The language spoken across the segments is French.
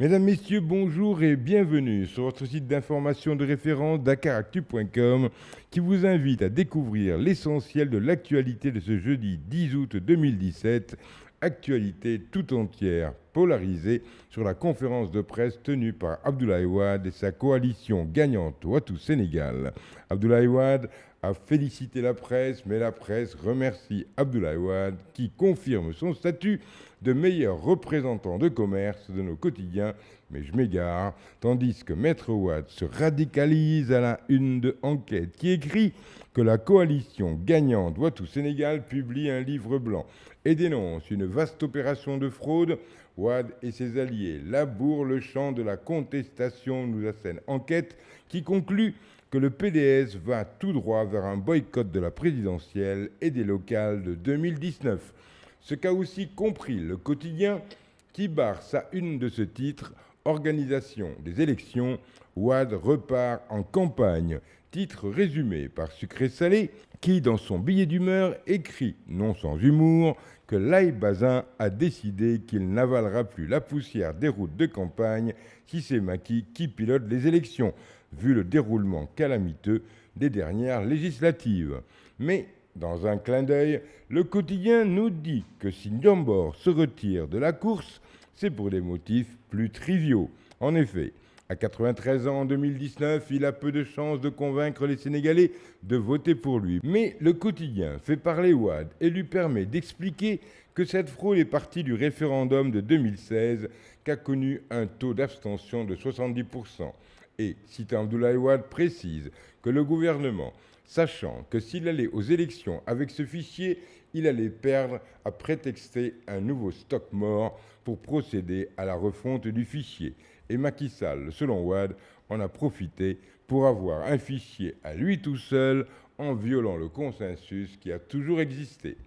Mesdames, Messieurs, bonjour et bienvenue sur votre site d'information de référence dakaractu.com qui vous invite à découvrir l'essentiel de l'actualité de ce jeudi 10 août 2017, actualité tout entière polarisée sur la conférence de presse tenue par Abdoulaye Wade et sa coalition gagnante Ouattou-Sénégal. Abdoulaye Wade a félicité la presse, mais la presse remercie Abdoulaye Wade qui confirme son statut de meilleur représentant de commerce de nos quotidiens, mais je m'égare, tandis que Maître Wade se radicalise à la une de Enquête qui écrit que la coalition gagnante Ouattou-Sénégal publie un livre blanc et dénonce une vaste opération de fraude. Wade et ses alliés labourent le champ de la contestation, nous assène Enquête, qui conclut que le PDS va tout droit vers un boycott de la présidentielle et des locales de 2019. Ce qu'a aussi compris le quotidien qui barre sa une de ce titre, Organisation des élections, Wade repart en campagne. Titre résumé par Sucré Salé, qui dans son billet d'humeur écrit, non sans humour, que Laye Bazin a décidé qu'il n'avalera plus la poussière des routes de campagne si c'est Macky qui pilote les élections, vu le déroulement calamiteux des dernières législatives. Mais dans un clin d'œil, le quotidien nous dit que si Ndiambor se retire de la course, c'est pour des motifs plus triviaux. En effet, à 93 ans en 2019, il a peu de chances de convaincre les Sénégalais de voter pour lui. Mais le quotidien fait parler Wade et lui permet d'expliquer que cette fraude est partie du référendum de 2016 qu'a connu un taux d'abstention de 70%. Et citant Abdoulaye Wade précise que le gouvernement, sachant que s'il allait aux élections avec ce fichier, il allait perdre, a prétexté un nouveau stock mort pour procéder à la refonte du fichier. Et Macky Sall, selon Wade, en a profité pour avoir un fichier à lui tout seul en violant le consensus qui a toujours existé.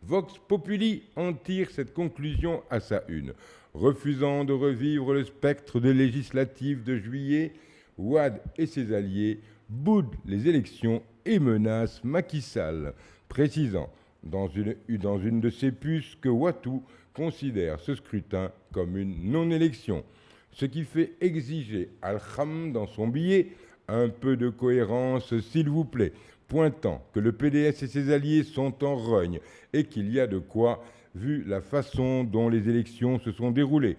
Vox Populi en tire cette conclusion à sa une. Refusant de revivre le spectre des législatives de juillet, Wade et ses alliés boudent les élections et menacent Macky Sall, précisant dans une de ses puces que Ouattou considère ce scrutin comme une non-élection, ce qui fait exiger Al-Kham dans son billet un peu de cohérence s'il vous plaît, pointant que le PDS et ses alliés sont en rogne et qu'il y a de quoi, vu la façon dont les élections se sont déroulées.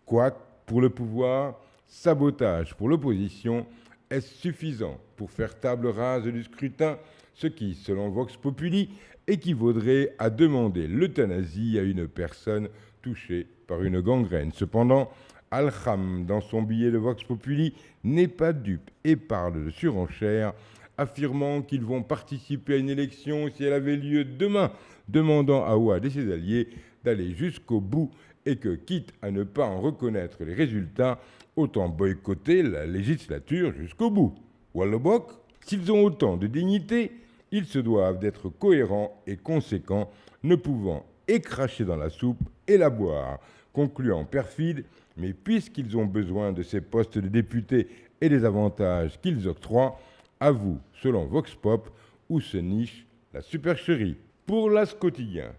Quoi pour le pouvoir, sabotage pour l'opposition, est-ce suffisant pour faire table rase du scrutin, ce qui, selon Vox Populi, équivaudrait à demander l'euthanasie à une personne touchée par une gangrène. Cependant, Al-Kham, dans son billet de Vox Populi, n'est pas dupe et parle de surenchère, affirmant qu'ils vont participer à une élection si elle avait lieu demain, demandant à Wade et ses alliés d'aller jusqu'au bout et que, quitte à ne pas en reconnaître les résultats, autant boycotter la législature jusqu'au bout. Wallobok, s'ils ont autant de dignité, ils se doivent d'être cohérents et conséquents, ne pouvant écracher dans la soupe et la boire, concluant perfide, mais puisqu'ils ont besoin de ces postes de députés et des avantages qu'ils octroient, à vous, selon Vox Pop, où se niche la supercherie. Pour l'As quotidien,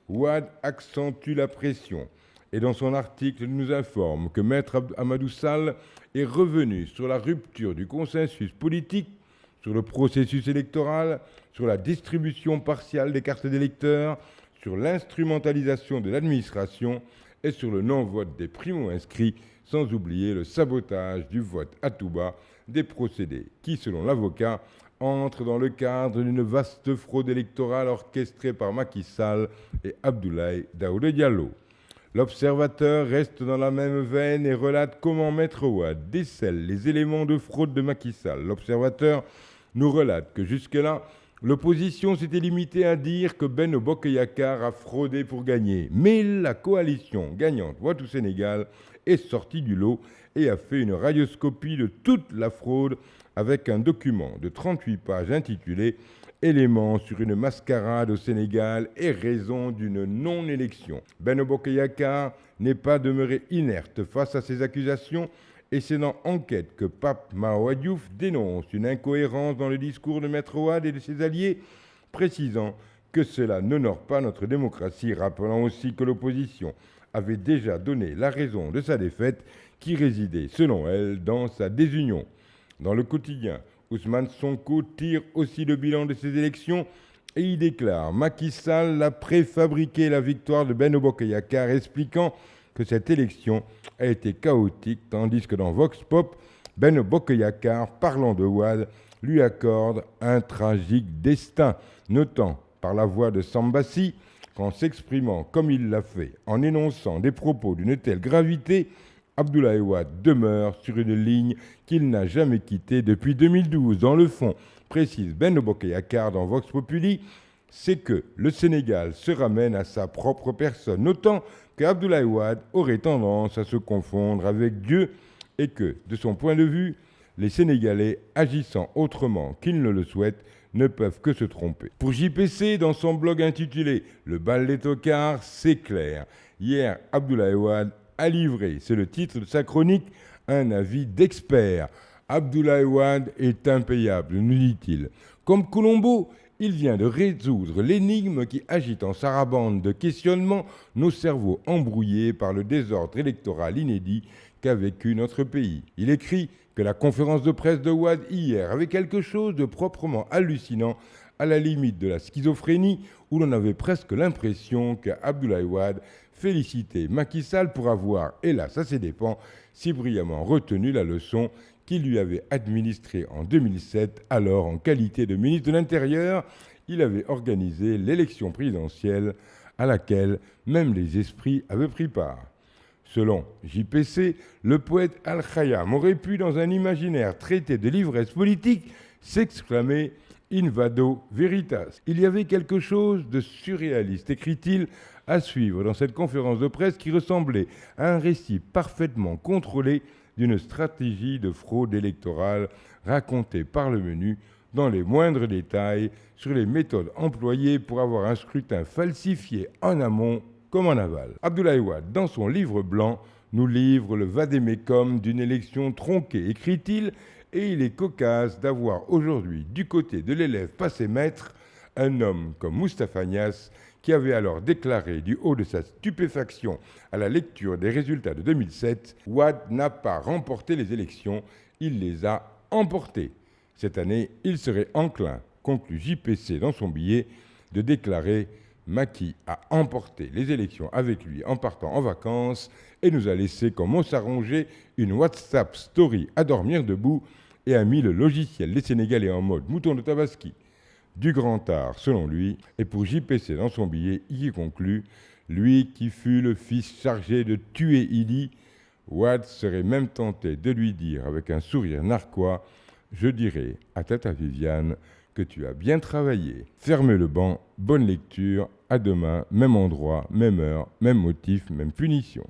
Wade accentue la pression et dans son article nous informe que Maître Amadou Sall est revenu sur la rupture du consensus politique, sur le processus électoral, sur la distribution partielle des cartes d'électeurs, sur l'instrumentalisation de l'administration et sur le non-vote des primo-inscrits, sans oublier le sabotage du vote à tout bas des procédés qui, selon l'avocat, entrent dans le cadre d'une vaste fraude électorale orchestrée par Macky Sall et Abdoulaye Daouda Diallo. L'Observateur reste dans la même veine et relate comment Maître Wade décèle les éléments de fraude de Macky Sall. L'Observateur nous relate que jusque-là, l'opposition s'était limitée à dire que Benno Bokk Yakaar a fraudé pour gagner. Mais la coalition gagnante Ouattou-Sénégal est sortie du lot et a fait une radioscopie de toute la fraude avec un document de 38 pages intitulé « Éléments sur une mascarade au Sénégal et raison d'une non-élection ». Benno Bokk Yakaar n'est pas demeuré inerte face à ces accusations et c'est dans Enquête que Pape Mahawa Diouf dénonce une incohérence dans le discours de Maître Wade et de ses alliés, précisant que cela n'honore pas notre démocratie, rappelant aussi que l'opposition avait déjà donné la raison de sa défaite, qui résidait, selon elle, dans sa désunion. Dans le quotidien, Ousmane Sonko tire aussi le bilan de ces élections et y déclare « Macky Sall a préfabriqué la victoire de Benno Bokk Yakaar, expliquant que cette élection a été chaotique, tandis que dans Vox Pop, Benno Bokk Yakaar, parlant de Wade, lui accorde un tragique destin, notant par la voix de Sambassi qu'en s'exprimant comme il l'a fait, en énonçant des propos d'une telle gravité, Abdoulaye Wade demeure sur une ligne qu'il n'a jamais quittée depuis 2012. Dans le fond, précise Benno Bokk Yakaar dans Vox Populi, c'est que le Sénégal se ramène à sa propre personne, notant que Abdoulaye Wade aurait tendance à se confondre avec Dieu et que, de son point de vue, les Sénégalais, agissant autrement qu'ils ne le souhaitent, ne peuvent que se tromper. Pour JPC, dans son blog intitulé « Le bal des tocards », c'est clair. Hier, Abdoulaye Wade a livré, c'est le titre de sa chronique, un avis d'expert. Abdoulaye Wade est impayable, nous dit-il. Comme Colombo, il vient de résoudre l'énigme qui agite en sarabande de questionnement nos cerveaux embrouillés par le désordre électoral inédit qu'a vécu notre pays. Il écrit que la conférence de presse de Wade hier avait quelque chose de proprement hallucinant, à la limite de la schizophrénie, où l'on avait presque l'impression qu'Abdoulaye Wade félicitait Macky Sall pour avoir, hélas à ses dépens, si brillamment retenu la leçon qu'il lui avait administrée en 2007, alors en qualité de ministre de l'Intérieur. Il avait organisé l'élection présidentielle à laquelle même les esprits avaient pris part. Selon JPC, le poète Al-Khayyam aurait pu, dans un imaginaire traité de l'ivresse politique, s'exclamer « In vado veritas ». Il y avait quelque chose de surréaliste, écrit-il, à suivre dans cette conférence de presse qui ressemblait à un récit parfaitement contrôlé d'une stratégie de fraude électorale racontée par le menu dans les moindres détails sur les méthodes employées pour avoir un scrutin falsifié en amont comme en aval. Abdoulaye Wade, dans son livre blanc, nous livre le vade-mecum d'une élection tronquée, écrit-il, et il est cocasse d'avoir aujourd'hui, du côté de l'élève passé maître, un homme comme Moustapha Niasse, qui avait alors déclaré du haut de sa stupéfaction à la lecture des résultats de 2007, « Wade n'a pas remporté les élections, il les a emportées ». Cette année, il serait enclin, conclut JPC dans son billet, de déclarer « Macky a emporté les élections avec lui en partant en vacances et nous a laissé comme on s'arrangeait une WhatsApp story à dormir debout et a mis le logiciel des Sénégalais en mode mouton de Tabaski ». Du grand art, selon lui, et pour JPC dans son billet, il y conclut « Lui qui fut le fils chargé de tuer Idi », Wade serait même tenté de lui dire avec un sourire narquois « Je dirais à Tata Viviane que tu as bien travaillé. » Fermez le banc, bonne lecture, à demain, même endroit, même heure, même motif, même punition.